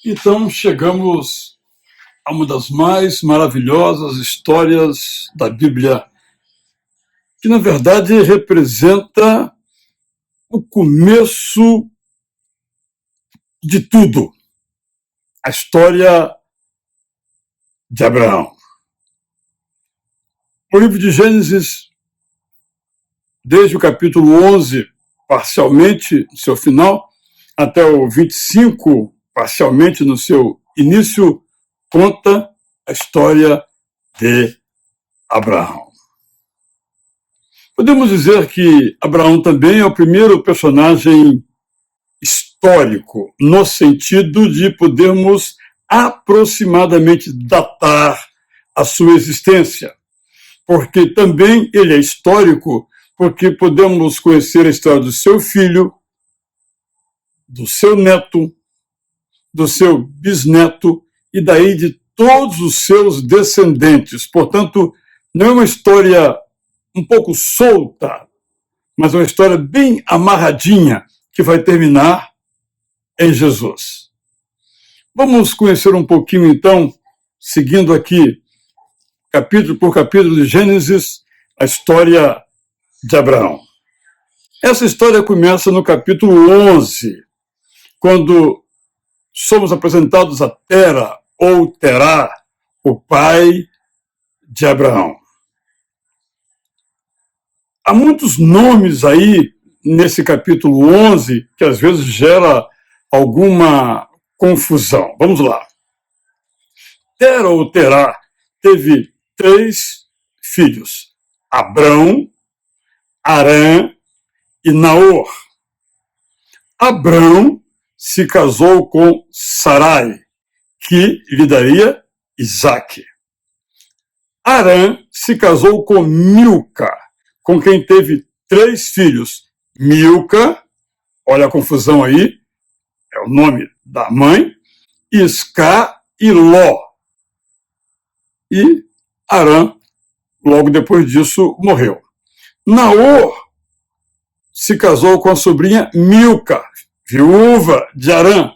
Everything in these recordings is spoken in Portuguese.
Então chegamos a uma das mais maravilhosas histórias da Bíblia, que na verdade representa o começo de tudo, a história de Abraão. O livro de Gênesis, desde o capítulo 11, parcialmente no seu final, até o 25, parcialmente no seu início, conta a história de Abraão. Podemos dizer que Abraão também é o primeiro personagem histórico, no sentido de podermos aproximadamente datar a sua existência, porque também ele é histórico, porque podemos conhecer a história do seu filho, do seu neto, do seu bisneto e daí de todos os seus descendentes. Portanto, não é uma história um pouco solta, mas uma história bem amarradinha que vai terminar em Jesus. Vamos conhecer um pouquinho, então, seguindo aqui, capítulo por capítulo de Gênesis, a história de Abraão. Essa história começa no capítulo 11, quando somos apresentados a Tera, ou Terá, o pai de Abraão. Há muitos nomes aí nesse capítulo 11 que às vezes gera alguma confusão. Vamos lá. Tera ou Terá teve 3 filhos: Abrão, Arã e Naor. Abrão se casou com Sarai, que lhe daria Isaque. Arã se casou com Milca, com quem teve 3 filhos. Milca, olha a confusão aí, é o nome da mãe, Isca e Ló. E Arã, logo depois disso, morreu. Naor se casou com a sobrinha Milca, viúva de Arã,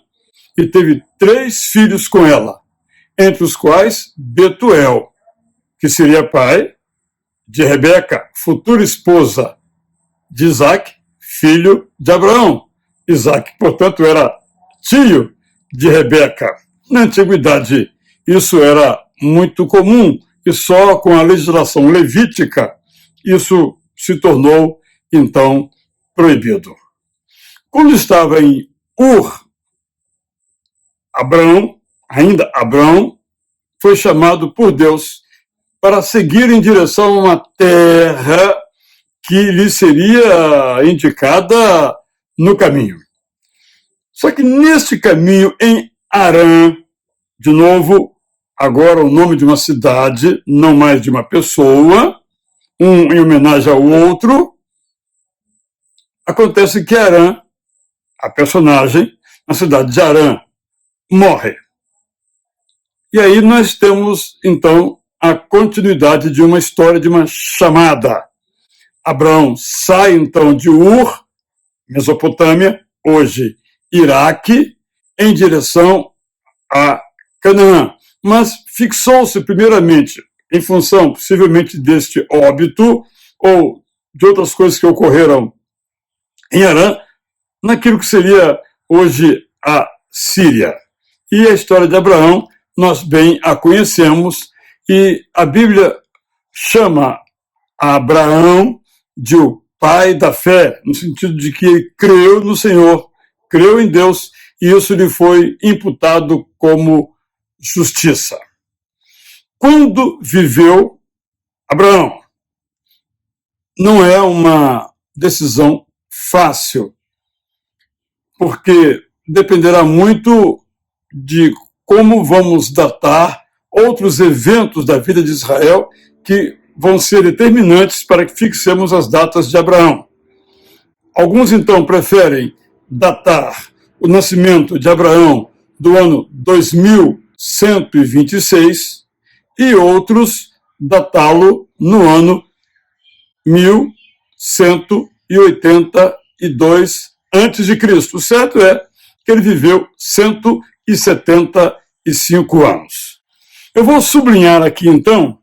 e teve 3 filhos com ela, entre os quais Betuel, que seria pai de Rebeca, futura esposa de Isaque, filho de Abraão. Isaque, portanto, era tio de Rebeca. Na antiguidade, isso era muito comum, e só com a legislação levítica isso se tornou, então, proibido. Quando estava em Ur, ainda Abraão, foi chamado por Deus para seguir em direção a uma terra que lhe seria indicada no caminho. Só que nesse caminho, em Harã, de novo, agora o nome de uma cidade, não mais de uma pessoa, um em homenagem ao outro, acontece que Harã, a personagem, na cidade de Harã, morre. E aí nós temos, então, a continuidade de uma história, de uma chamada. Abraão sai, então, de Ur, Mesopotâmia, hoje Iraque, em direção a Canaã. Mas fixou-se, primeiramente, em função, possivelmente, deste óbito, ou de outras coisas que ocorreram em Harã, naquilo que seria hoje a Síria. E a história de Abraão, nós bem a conhecemos, e a Bíblia chama Abraão de o pai da fé, no sentido de que ele creu no Senhor, creu em Deus, e isso lhe foi imputado como justiça. Quando viveu Abraão? Não é uma decisão fácil, porque dependerá muito de como vamos datar outros eventos da vida de Israel que vão ser determinantes para que fixemos as datas de Abraão. Alguns, então, preferem datar o nascimento de Abraão do ano 2126 e outros datá-lo no ano 1182 a.C. O certo é que ele viveu 100 175 anos. Eu vou sublinhar aqui, então,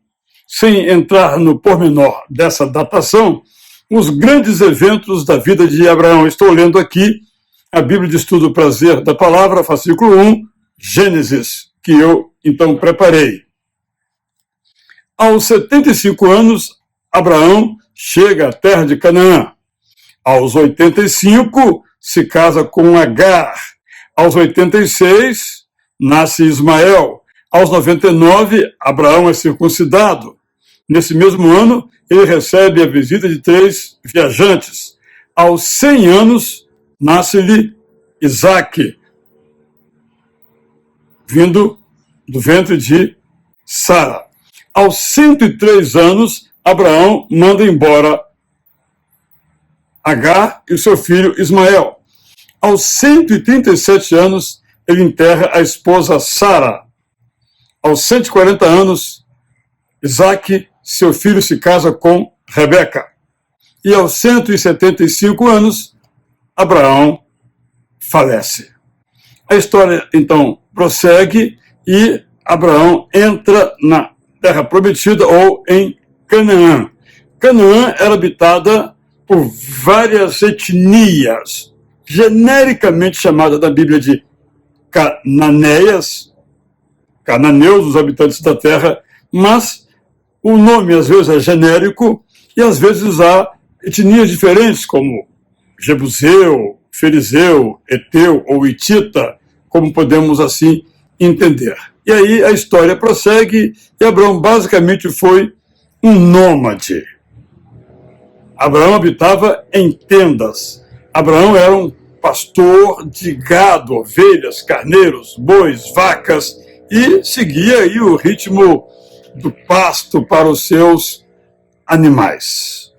sem entrar no pormenor dessa datação, os grandes eventos da vida de Abraão. Estou lendo aqui a Bíblia de Estudo Prazer da Palavra, fascículo 1, Gênesis, que eu, então, preparei. Aos 75 anos, Abraão chega à terra de Canaã. Aos 85, se casa com Agar. Aos 86, nasce Ismael. Aos 99, Abraão é circuncidado. Nesse mesmo ano, ele recebe a visita de 3 viajantes. Aos 100 anos, nasce-lhe Isaque, vindo do ventre de Sara. Aos 103 anos, Abraão manda embora Agar e o seu filho Ismael. Aos 137 anos, ele enterra a esposa Sara. Aos 140 anos, Isaque, seu filho, se casa com Rebeca. E aos 175 anos, Abraão falece. A história, então, prossegue e Abraão entra na Terra Prometida ou em Canaã. Canaã era habitada por várias etnias, genericamente chamada na Bíblia de cananeias, cananeus, os habitantes da terra, mas o nome às vezes é genérico e às vezes há etnias diferentes, como Jebuseu, Ferizeu, Eteu ou Hitita, como podemos assim entender. E aí a história prossegue e Abraão basicamente foi um nômade. Abraão habitava em tendas. Abraão era um pastor de gado, ovelhas, carneiros, bois, vacas e seguia aí o ritmo do pasto para os seus animais.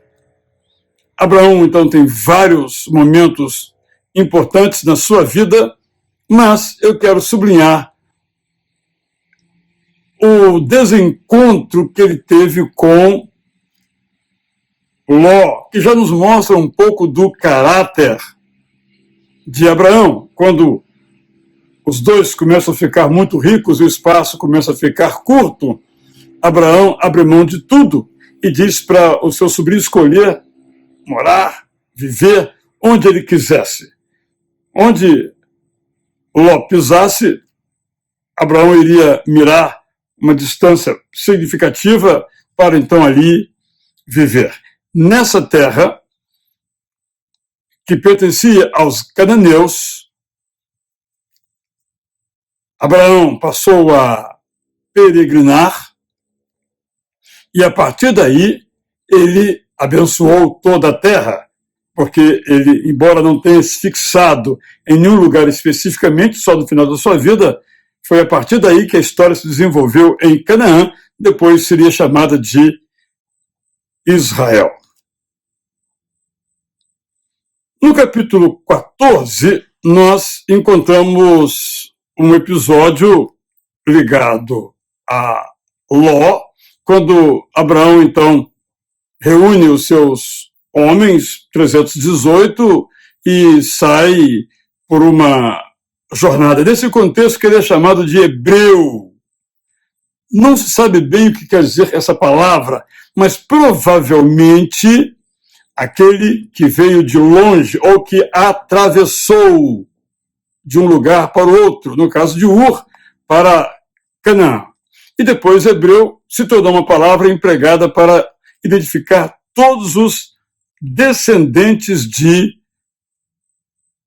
Abraão, então, tem vários momentos importantes na sua vida, mas eu quero sublinhar o desencontro que ele teve com Ló, que já nos mostra um pouco do caráter de Abraão. Quando os dois começam a ficar muito ricos e o espaço começa a ficar curto, Abraão abre mão de tudo e diz para o seu sobrinho escolher morar, viver onde ele quisesse. Onde Ló pisasse, Abraão iria mirar uma distância significativa para então ali viver. Nessa terra, que pertencia aos cananeus, Abraão passou a peregrinar e a partir daí ele abençoou toda a terra, porque ele, embora não tenha se fixado em nenhum lugar especificamente, só no final da sua vida, foi a partir daí que a história se desenvolveu em Canaã, depois seria chamada de Israel. No capítulo 14, nós encontramos um episódio ligado a Ló, quando Abraão, então, reúne os seus homens, 318, e sai por uma jornada. Nesse contexto, que ele é chamado de hebreu. Não se sabe bem o que quer dizer essa palavra, mas provavelmente aquele que veio de longe ou que atravessou de um lugar para o outro, no caso de Ur, para Canaã. E depois hebreu se tornou uma palavra empregada para identificar todos os descendentes de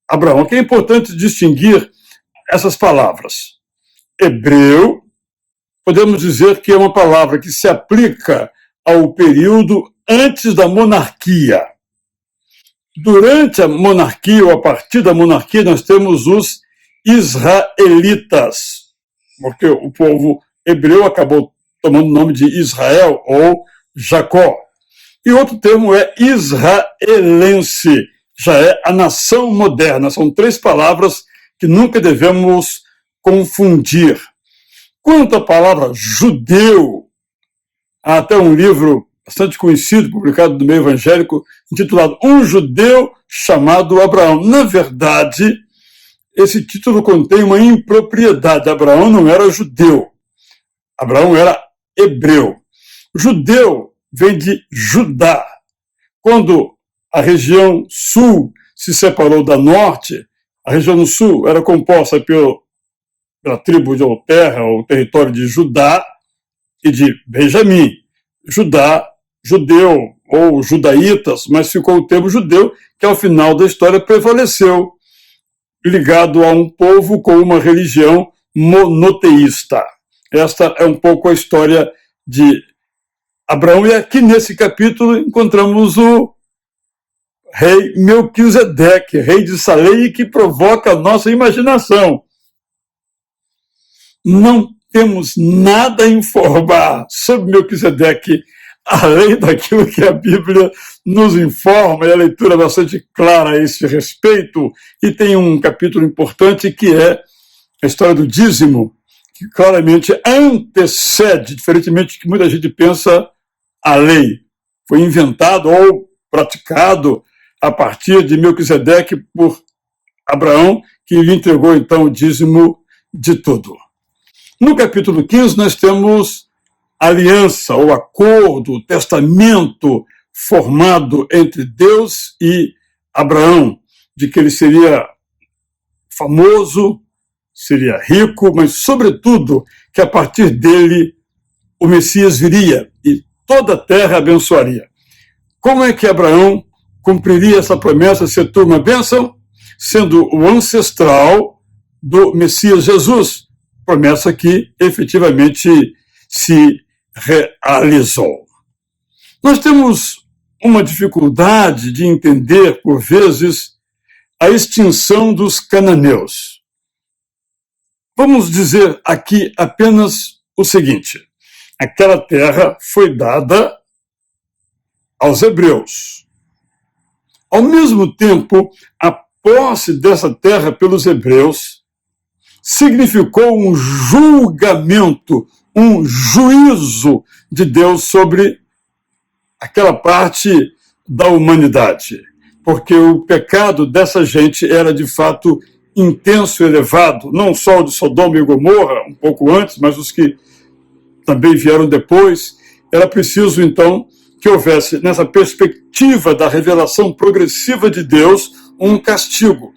Abraão. Que é importante distinguir essas palavras. Hebreu, podemos dizer que é uma palavra que se aplica ao período antes da monarquia. Durante a monarquia, ou a partir da monarquia, nós temos os israelitas, porque o povo hebreu acabou tomando o nome de Israel ou Jacó. E outro termo é israelense, já é a nação moderna. São 3 palavras que nunca devemos confundir. Quanto à palavra judeu, há até um livro bastante conhecido, publicado no meio evangélico, intitulado Um Judeu Chamado Abraão. Na verdade, esse título contém uma impropriedade. Abraão não era judeu. Abraão era hebreu. Judeu vem de Judá. Quando a região sul se separou da norte, a região sul era composta pela tribo de ou terra, ou território de Judá e de Benjamim. Judá, judeu ou judaítas, mas ficou o termo judeu, que ao final da história prevaleceu, ligado a um povo com uma religião monoteísta. Esta é um pouco a história de Abraão, e aqui nesse capítulo encontramos o rei Melquisedeque, rei de Salém, que provoca a nossa imaginação. Não temos nada a informar sobre Melquisedeque, além daquilo que a Bíblia nos informa, e a leitura é bastante clara a esse respeito, e tem um capítulo importante que é a história do dízimo, que claramente antecede, diferentemente do que muita gente pensa, a lei. Foi inventado ou praticado a partir de Melquisedeque por Abraão, que lhe entregou então o dízimo de tudo. No capítulo 15 nós temos aliança, ou acordo, testamento formado entre Deus e Abraão, de que ele seria famoso, seria rico, mas sobretudo que a partir dele o Messias viria e toda a terra abençoaria. Como é que Abraão cumpriria essa promessa, ser uma bênção? Sendo o ancestral do Messias Jesus, promessa que efetivamente se realizou. Nós temos uma dificuldade de entender, por vezes, a extinção dos cananeus. Vamos dizer aqui apenas o seguinte: aquela terra foi dada aos hebreus. Ao mesmo tempo, a posse dessa terra pelos hebreus significou um julgamento, um juízo de Deus sobre aquela parte da humanidade, porque o pecado dessa gente era de fato intenso e elevado, não só o de Sodoma e Gomorra, um pouco antes, mas os que também vieram depois. Era preciso, então, que houvesse, nessa perspectiva da revelação progressiva de Deus, um castigo.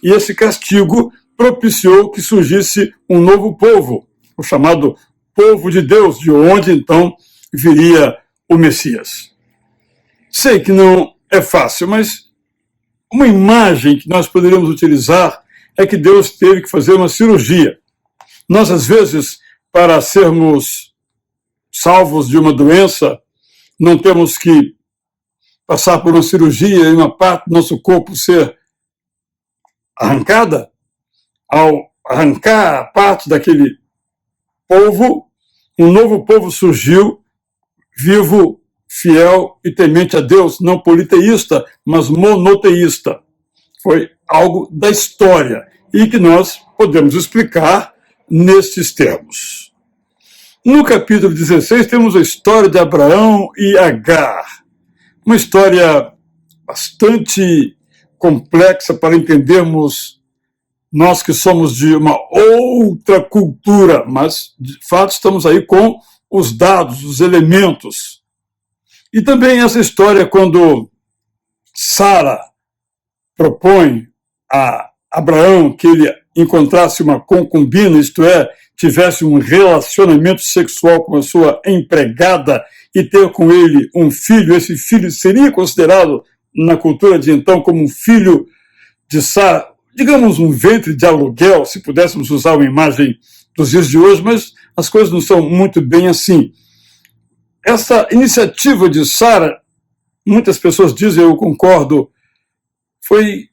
E esse castigo propiciou que surgisse um novo povo, o chamado povo de Deus, de onde, então, viria o Messias. Sei que não é fácil, mas uma imagem que nós poderíamos utilizar é que Deus teve que fazer uma cirurgia. Nós, às vezes, para sermos salvos de uma doença, não temos que passar por uma cirurgia e uma parte do nosso corpo ser arrancada. Ao arrancar a parte daquele povo, um novo povo surgiu, vivo, fiel e temente a Deus, não politeísta, mas monoteísta. Foi algo da história e que nós podemos explicar nestes termos. No capítulo 16 temos a história de Abraão e Agar, uma história bastante complexa para entendermos nós que somos de uma outra cultura, mas de fato estamos aí com os dados, os elementos. E também essa história quando Sara propõe a Abraão que ele encontrasse uma concubina, isto é, tivesse um relacionamento sexual com a sua empregada e ter com ele um filho. Esse filho seria considerado na cultura de então como um filho de Sara, digamos um ventre de aluguel, se pudéssemos usar uma imagem dos dias de hoje, mas as coisas não são muito bem assim. Essa iniciativa de Sara, muitas pessoas dizem, eu concordo, foi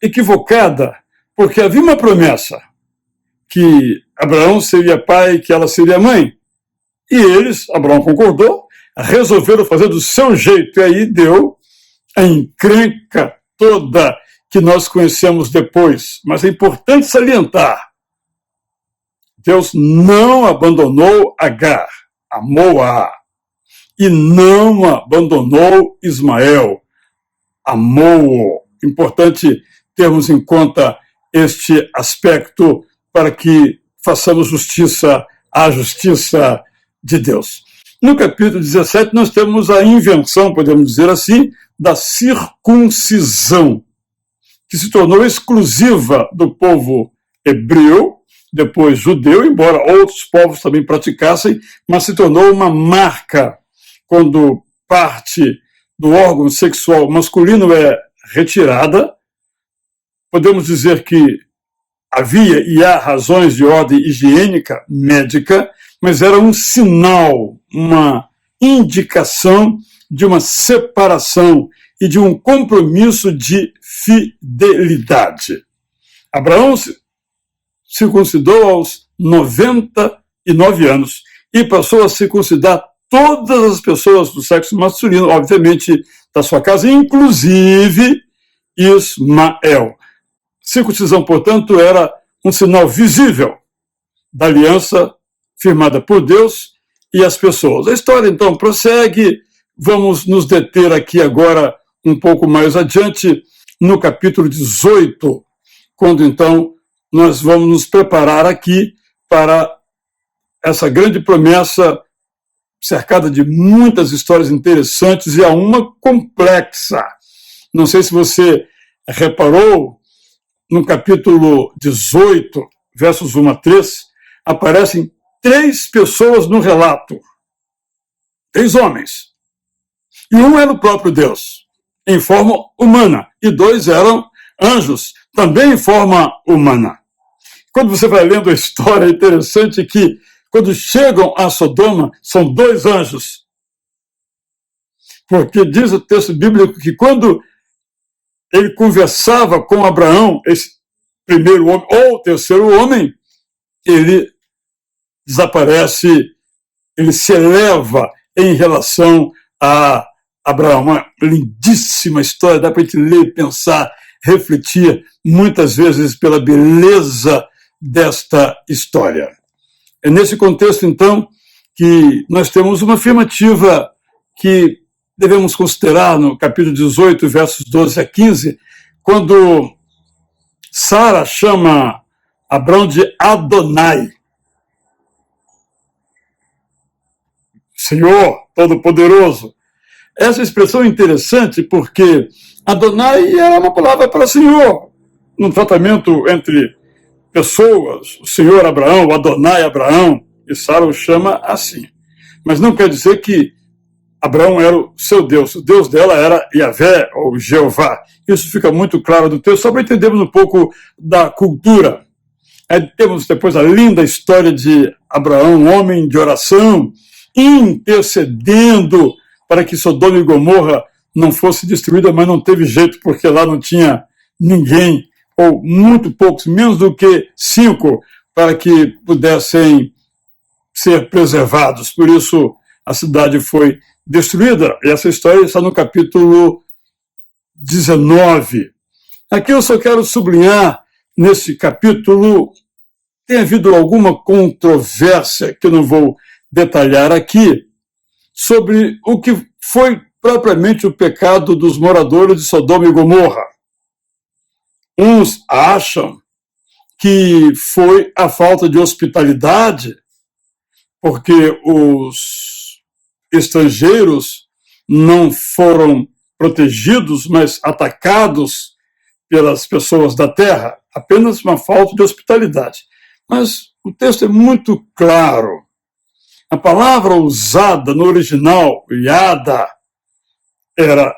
equivocada, porque havia uma promessa que Abraão seria pai e que ela seria mãe. E eles, Abraão concordou, resolveram fazer do seu jeito, e aí deu a encrenca toda que nós conhecemos depois. Mas é importante salientar, Deus não abandonou Agar, amou-a, e não abandonou Ismael, amou-o. Importante termos em conta este aspecto para que façamos justiça à justiça de Deus. No capítulo 17, nós temos a invenção, podemos dizer assim, da circuncisão, que se tornou exclusiva do povo hebreu, depois judeu, embora outros povos também praticassem, mas se tornou uma marca quando parte do órgão sexual masculino é retirada. Podemos dizer que havia e há razões de ordem higiênica, médica, mas era um sinal, uma indicação de uma separação e de um compromisso de fidelidade. Abraão se circuncidou aos 99 anos e passou a circuncidar todas as pessoas do sexo masculino, obviamente, da sua casa, inclusive Ismael. Circuncisão, portanto, era um sinal visível da aliança firmada por Deus e as pessoas. A história, então, prossegue. Vamos nos deter aqui agora, um pouco mais adiante, no capítulo 18, quando, então, nós vamos nos preparar aqui para essa grande promessa, cercada de muitas histórias interessantes e a uma complexa. Não sei se você reparou, no capítulo 18, versos 1 a 3, aparecem 3 pessoas no relato. 3 homens. E um era o próprio Deus, em forma humana. E 2 eram anjos, também em forma humana. Quando você vai lendo a história, é interessante que, quando chegam a Sodoma, são 2 anjos. Porque diz o texto bíblico que quando ele conversava com Abraão, esse primeiro homem, ou o terceiro homem, ele desaparece, ele se eleva em relação a Abraão. Uma lindíssima história, dá para a gente ler, pensar, refletir muitas vezes pela beleza desta história. É nesse contexto, então, que nós temos uma afirmativa que devemos considerar no capítulo 18, versos 12 a 15, quando Sara chama Abraão de Adonai. Senhor Todo-Poderoso. Essa expressão é interessante porque Adonai era uma palavra para Senhor. No tratamento entre pessoas, o Senhor Abraão, o Adonai Abraão, e Sara o chama assim. Mas não quer dizer que Abraão era o seu Deus. O Deus dela era Yahvé, ou Jeová. Isso fica muito claro do texto, só para entendermos um pouco da cultura. Aí temos depois a linda história de Abraão, um homem de oração, intercedendo para que Sodoma e Gomorra não fosse destruída, mas não teve jeito, porque lá não tinha ninguém, ou muito poucos, menos do que 5, para que pudessem ser preservados. Por isso, a cidade foi destruída. E essa história está no capítulo 19. Aqui eu só quero sublinhar, nesse capítulo, tem havido alguma controvérsia, que eu não vou detalhar aqui, sobre o que foi propriamente o pecado dos moradores de Sodoma e Gomorra. Uns acham que foi a falta de hospitalidade, porque os estrangeiros não foram protegidos, mas atacados pelas pessoas da terra. Apenas uma falta de hospitalidade. Mas o texto é muito claro. A palavra usada no original, yada, era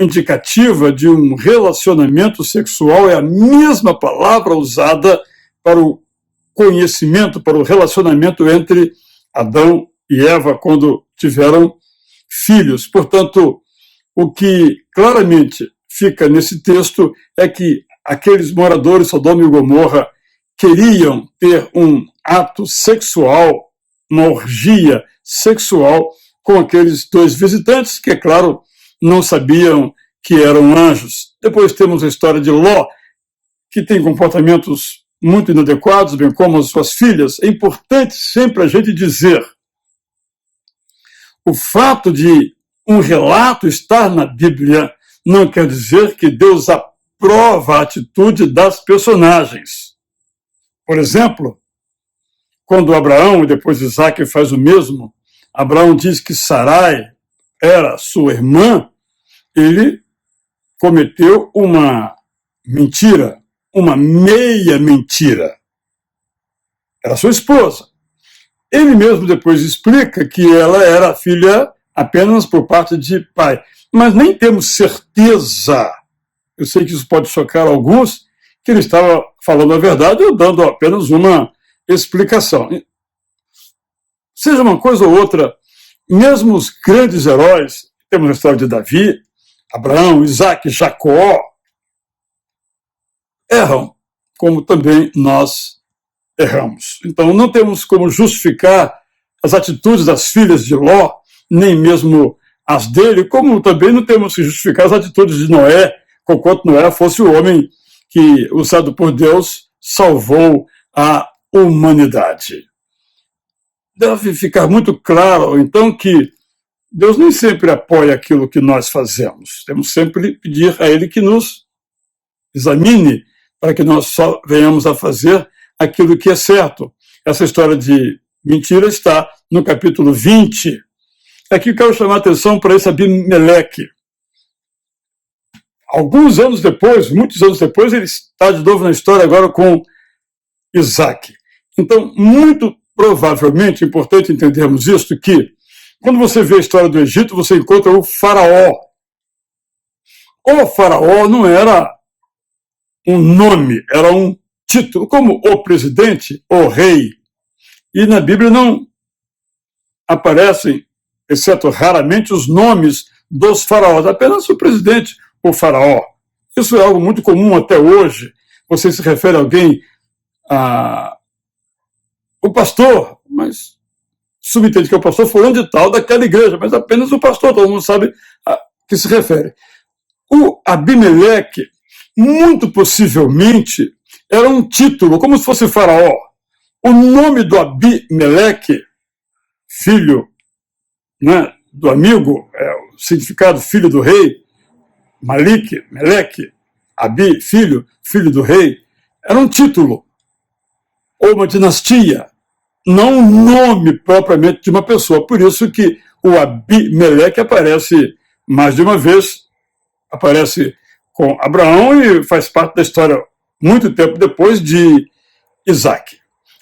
indicativa de um relacionamento sexual, é a mesma palavra usada para o conhecimento, para o relacionamento entre Adão e Eva quando tiveram filhos. Portanto, o que claramente fica nesse texto é que aqueles moradores de Sodoma e Gomorra queriam ter um ato sexual, uma orgia sexual com aqueles 2 visitantes, que, é claro, não sabiam que eram anjos. Depois temos a história de Ló, que tem comportamentos muito inadequados, bem como as suas filhas. É importante sempre a gente dizer: o fato de um relato estar na Bíblia não quer dizer que Deus prova a atitude das personagens. Por exemplo, quando Abraão e depois Isaac faz o mesmo, Abraão diz que Sarai era sua irmã, ele cometeu uma mentira, uma meia mentira. Era sua esposa. Ele mesmo depois explica que ela era filha apenas por parte de pai. Mas nem temos certeza, eu sei que isso pode chocar alguns, que ele estava falando a verdade ou dando apenas uma explicação. Seja uma coisa ou outra, mesmo os grandes heróis, temos a história de Davi, Abraão, Isaac, Jacó, erram, como também nós erramos. Então, não temos como justificar as atitudes das filhas de Ló, nem mesmo as dele, como também não temos que justificar as atitudes de Noé, conquanto Noé fosse o homem que, usado por Deus, salvou a humanidade. Deve ficar muito claro, então, que Deus nem sempre apoia aquilo que nós fazemos. Temos sempre que pedir a Ele que nos examine, para que nós só venhamos a fazer aquilo que é certo. Essa história de mentira está no capítulo 20. Aqui eu quero chamar a atenção para esse Abimeleque. Alguns anos depois, muitos anos depois, ele está de novo na história agora com Isaac. Então, muito provavelmente, é importante entendermos isso, que quando você vê a história do Egito, você encontra o faraó. O faraó não era um nome, era um título, como o presidente, o rei. E na Bíblia não aparecem, exceto raramente, os nomes dos faraós, apenas o presidente, o faraó. Isso é algo muito comum até hoje. Você se refere a alguém, o pastor, mas subentende que é o pastor fulano de tal daquela igreja, mas apenas o pastor, todo mundo sabe a que se refere. O Abimeleque, muito possivelmente, era um título, como se fosse faraó. O nome do Abimeleque, filho, né, do amigo, o significado filho do rei, Malik, Meleque, Abi, filho do rei, era um título, ou uma dinastia, não um nome propriamente de uma pessoa. Por isso que o Abimeleque aparece mais de uma vez, aparece com Abraão e faz parte da história muito tempo depois de Isaac.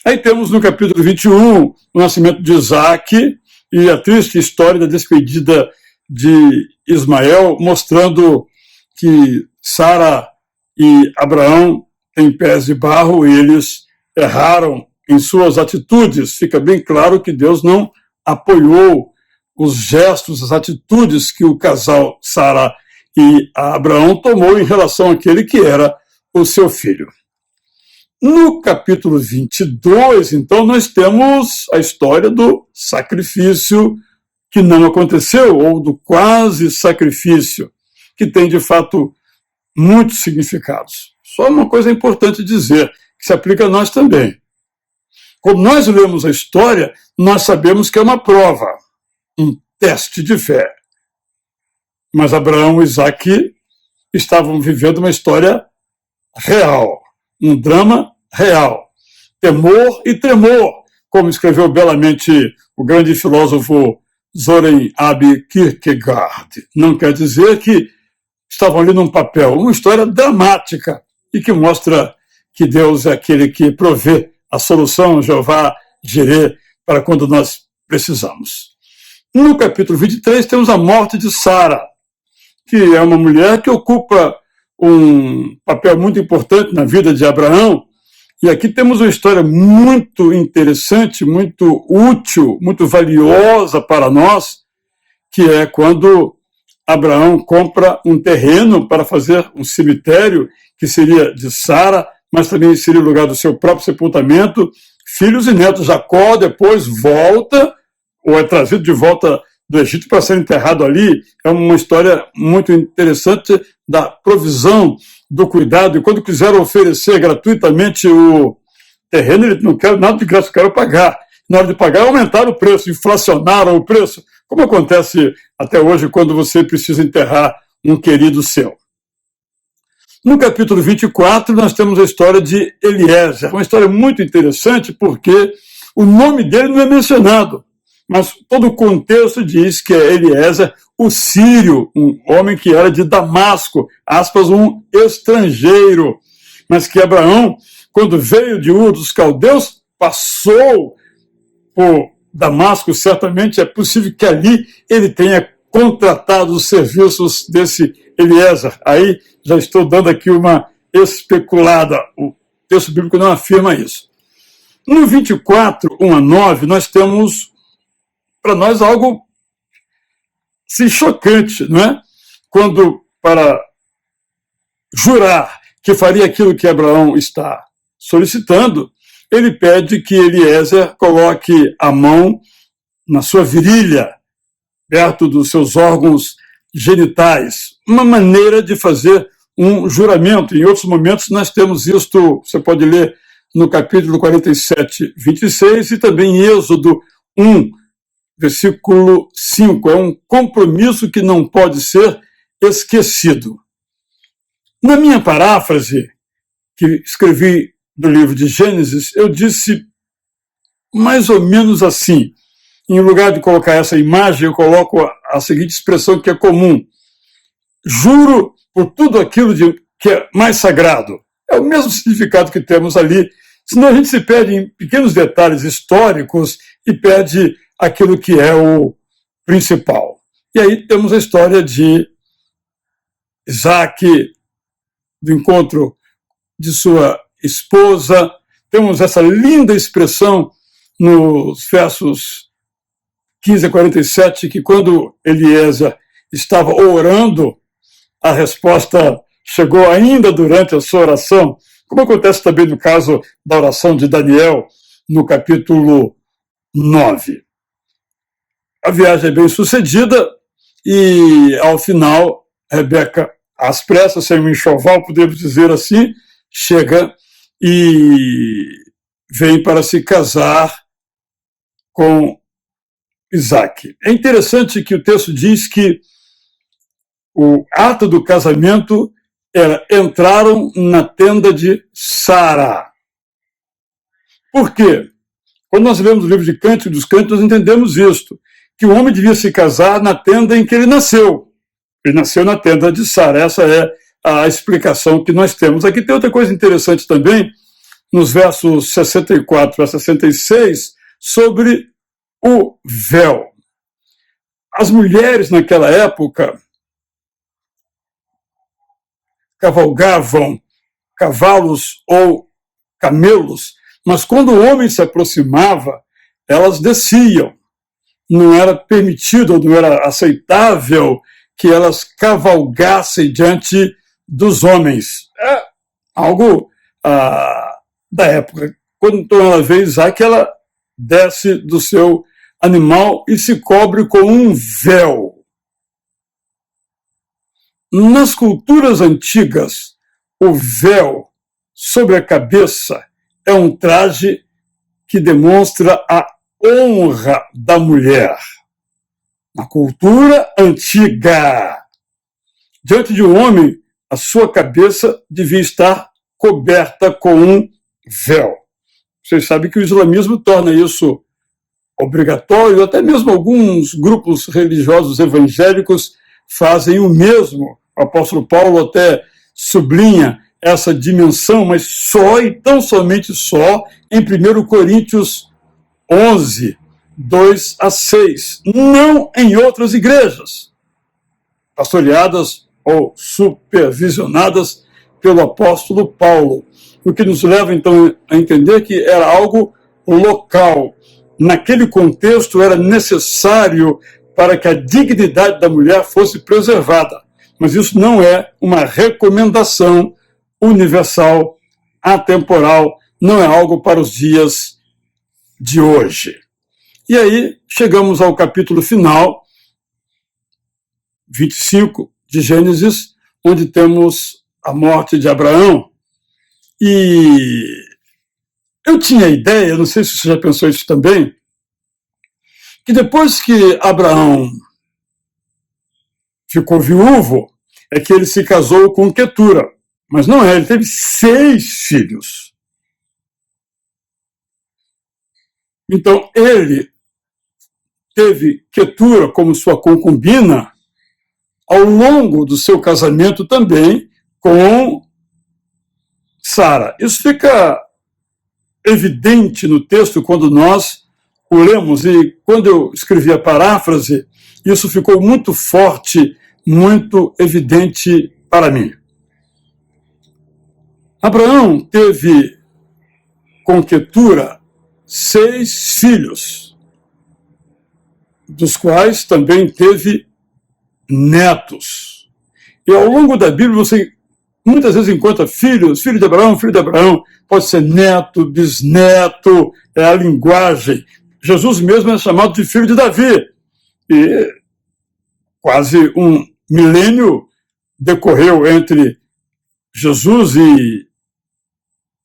Aí temos no capítulo 21 o nascimento de Isaac e a triste história da despedida de Ismael, mostrando que Sara e Abraão têm pés de barro e eles erraram em suas atitudes. Fica bem claro que Deus não apoiou os gestos, as atitudes que o casal Sara e Abraão tomou em relação àquele que era o seu filho. No capítulo 22, então, nós temos a história do sacrifício que não aconteceu, ou do quase sacrifício, que tem, de fato, muitos significados. Só uma coisa importante dizer, que se aplica a nós também. Quando nós lemos a história, nós sabemos que é uma prova, um teste de fé. Mas Abraão e Isaac estavam vivendo uma história real, um drama real. Temor e tremor, como escreveu belamente o grande filósofo Søren Ab Kierkegaard. Não quer dizer que estavam ali num papel, uma história dramática e que mostra que Deus é aquele que provê a solução, Jeová Jireh, para quando nós precisamos. No capítulo 23 temos a morte de Sara, que é uma mulher que ocupa um papel muito importante na vida de Abraão. E aqui temos uma história muito interessante, muito útil, muito valiosa para nós, que é quando Abraão compra um terreno para fazer um cemitério, que seria de Sara, mas também seria o lugar do seu próprio sepultamento. Filhos e netos. Jacó depois volta, ou é trazido de volta do Egito para ser enterrado ali. É uma história muito interessante da provisão, do cuidado. E quando quiseram oferecer gratuitamente o terreno, ele não quer nada de graça, quero pagar. Na hora de pagar, aumentaram o preço, inflacionaram o preço, como acontece até hoje quando você precisa enterrar um querido seu. No capítulo 24, nós temos a história de Eliezer, uma história muito interessante porque o nome dele não é mencionado, mas todo o contexto diz que é Eliezer, o sírio, um homem que era de Damasco, aspas, um estrangeiro, mas que Abraão, quando veio de Ur dos Caldeus, passou por Damasco, certamente é possível que ali ele tenha contratado os serviços desse Eliezer. Aí já estou dando aqui uma especulada, o texto bíblico não afirma isso. No 24, 1 a 9, nós temos, para nós, algo assim, chocante, não é? Quando, para jurar que faria aquilo que Abraão está solicitando, ele pede que Eliezer coloque a mão na sua virilha, perto dos seus órgãos genitais. Uma maneira de fazer um juramento. Em outros momentos nós temos isto, você pode ler no capítulo 47, 26 e também em Êxodo 1, versículo 5. É um compromisso que não pode ser esquecido. Na minha paráfrase, que escrevi do livro de Gênesis, eu disse mais ou menos assim. Em lugar de colocar essa imagem, eu coloco a seguinte expressão que é comum. Juro por tudo aquilo que é mais sagrado. É o mesmo significado que temos ali, senão a gente se perde em pequenos detalhes históricos e perde aquilo que é o principal. E aí temos a história de Isaac, do encontro de sua esposa. Temos essa linda expressão nos versos 15 a 47, que quando Eliezer estava orando, a resposta chegou ainda durante a sua oração, como acontece também no caso da oração de Daniel, no capítulo 9. A viagem é bem sucedida e, ao final, Rebeca, às pressas, sem um enxoval, podemos dizer assim, chega e vem para se casar com Isaac. É interessante que o texto diz que o ato do casamento era entraram na tenda de Sara. Por quê? Quando nós lemos o livro de Cânticos dos Cânticos, nós entendemos isto, que o homem devia se casar na tenda em que ele nasceu. Ele nasceu na tenda de Sara. Essa é a explicação que nós temos. Aqui tem outra coisa interessante também, nos versos 64 a 66, sobre o véu. As mulheres naquela época cavalgavam cavalos ou camelos, mas quando o homem se aproximava, elas desciam. Não era permitido, não era aceitável que elas cavalgassem diante dos homens. É algo da época. Quando ela vê Isaac, ela desce do seu animal e se cobre com um véu. Nas culturas antigas, o véu sobre a cabeça é um traje que demonstra a honra da mulher. Na cultura antiga, diante de um homem, a sua cabeça devia estar coberta com um véu. Vocês sabem que o islamismo torna isso obrigatório, até mesmo alguns grupos religiosos evangélicos fazem o mesmo. O apóstolo Paulo até sublinha essa dimensão, mas só e tão somente só em 1 Coríntios 11, 2 a 6. Não em outras igrejas, pastoreadas ou supervisionadas pelo apóstolo Paulo. O que nos leva, então, a entender que era algo local. Naquele contexto, era necessário para que a dignidade da mulher fosse preservada. Mas isso não é uma recomendação universal, atemporal, não é algo para os dias de hoje. E aí, chegamos ao capítulo final, 25 de Gênesis, onde temos a morte de Abraão. E eu tinha a ideia, não sei se você já pensou isso também, que depois que Abraão ficou viúvo, é que ele se casou com Quetura. Mas não é, ele teve 6 filhos. Então, ele teve Quetura como sua concubina ao longo do seu casamento também com Sara. Isso fica evidente no texto quando nós o lemos, e quando eu escrevi a paráfrase, isso ficou muito forte, muito evidente para mim. Abraão teve com Quetura 6 filhos, dos quais também teve netos. E ao longo da Bíblia você muitas vezes encontra filhos, filho de Abraão, pode ser neto, bisneto, é a linguagem. Jesus mesmo é chamado de filho de Davi. E quase um milênio decorreu entre Jesus e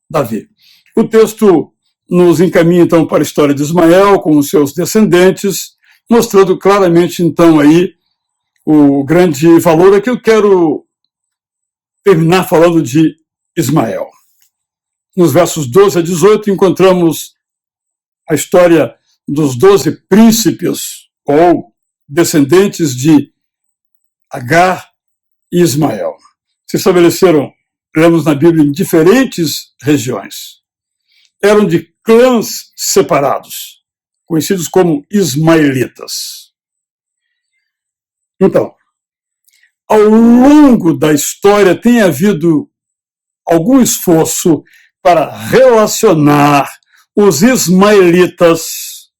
Davi. O texto nos encaminha então para a história de Ismael com os seus descendentes, mostrando claramente então aí o grande valor. Aqui eu quero terminar falando de Ismael. Nos versos 12 a 18 encontramos a história dos 12 príncipes ou descendentes de Agar e Ismael. Se estabeleceram, lemos na Bíblia, em diferentes regiões. Eram de clãs separados, conhecidos como ismaelitas. Então, ao longo da história tem havido algum esforço para relacionar os ismaelitas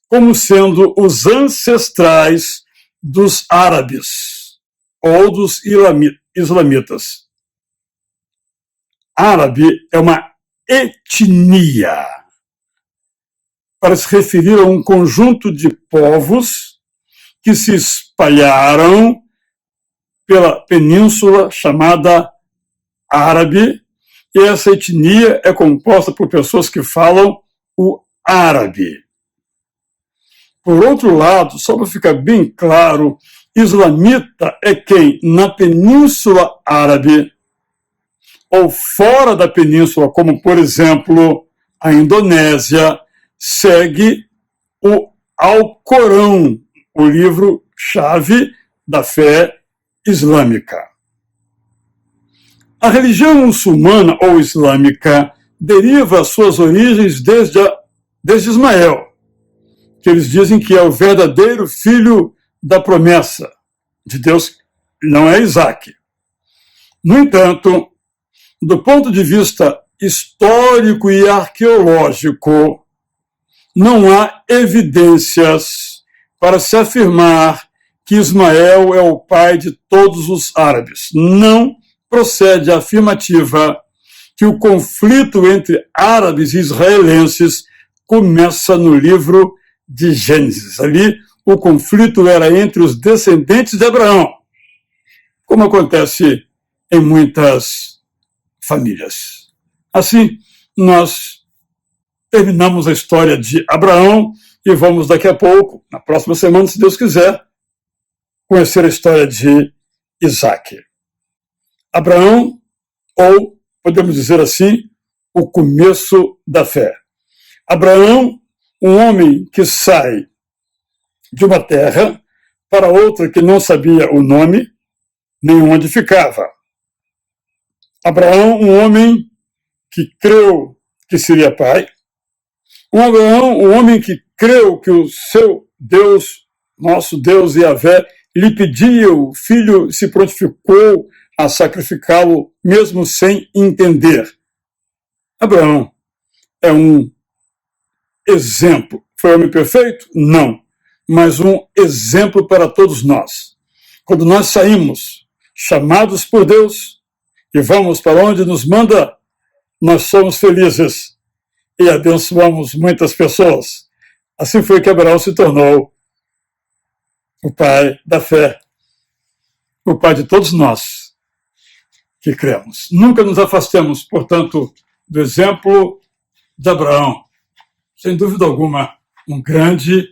como sendo os ancestrais dos árabes ou dos islamitas. Árabe é uma etnia para se referir a um conjunto de povos que se espalharam pela península chamada Árabe, e essa etnia é composta por pessoas que falam o árabe. Por outro lado, só para ficar bem claro, islamita é quem, na Península Árabe, ou fora da península, como, por exemplo, a Indonésia, segue o Alcorão, o livro-chave da fé islâmica. A religião muçulmana ou islâmica deriva suas origens desde Ismael, que eles dizem que é o verdadeiro filho da promessa de Deus, não é Isaac. No entanto, do ponto de vista histórico e arqueológico, não há evidências para se afirmar que Ismael é o pai de todos os árabes. Não procede a afirmativa que o conflito entre árabes e israelenses começa no livro de Gênesis. Ali, o conflito era entre os descendentes de Abraão, como acontece em muitas famílias. Assim, nós terminamos a história de Abraão e vamos daqui a pouco, na próxima semana, se Deus quiser, conhecer a história de Isaac. Abraão, ou podemos dizer assim, o começo da fé. Abraão, um homem que sai de uma terra para outra que não sabia o nome, nem onde ficava. Abraão, um homem que creu que seria pai. Abraão, um homem que creu que o seu Deus, nosso Deus Yahvé, lhe pedia, o filho se prontificou a sacrificá-lo mesmo sem entender. Abraão é um exemplo. Foi homem perfeito? Não. Mas um exemplo para todos nós. Quando nós saímos chamados por Deus e vamos para onde nos manda, nós somos felizes e abençoamos muitas pessoas. Assim foi que Abraão se tornou o pai da fé, o pai de todos nós que cremos. Nunca nos afastemos, portanto, do exemplo de Abraão. Sem dúvida alguma, um grande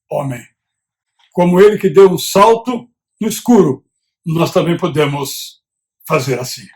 homem. Como ele que deu um salto no escuro, nós também podemos fazer assim.